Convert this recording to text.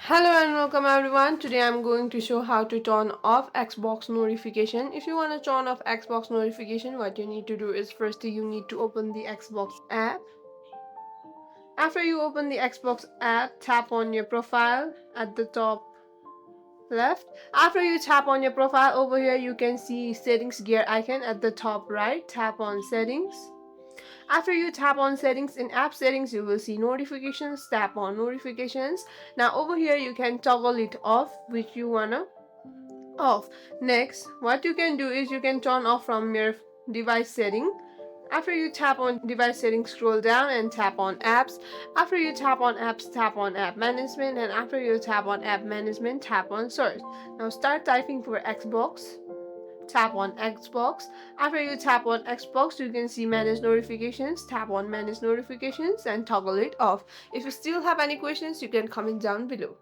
Hello and welcome everyone. Today I'm going to show how to turn off Xbox notification. If you want to turn off Xbox notification, what you need to do is firstly you need to open the Xbox app. After you open the Xbox app, tap on your profile at the top left. After you tap on your profile, over here you can see settings gear icon at the top right. Tap on settings. After you tap on settings, in app settings you will see notifications. Tap on notifications. Now over here you can toggle it off, which you wanna off. Next, what you can do is you can turn off from your device setting. After you tap on device settings, scroll down and tap on apps. After you tap on apps, tap on app management, and after you tap on app management, tap on search. Now start typing for Xbox. Tap on Xbox. After you tap on Xbox, you can see manage notifications. Tap on manage notifications and toggle it off. If you still have any questions, you can comment down below.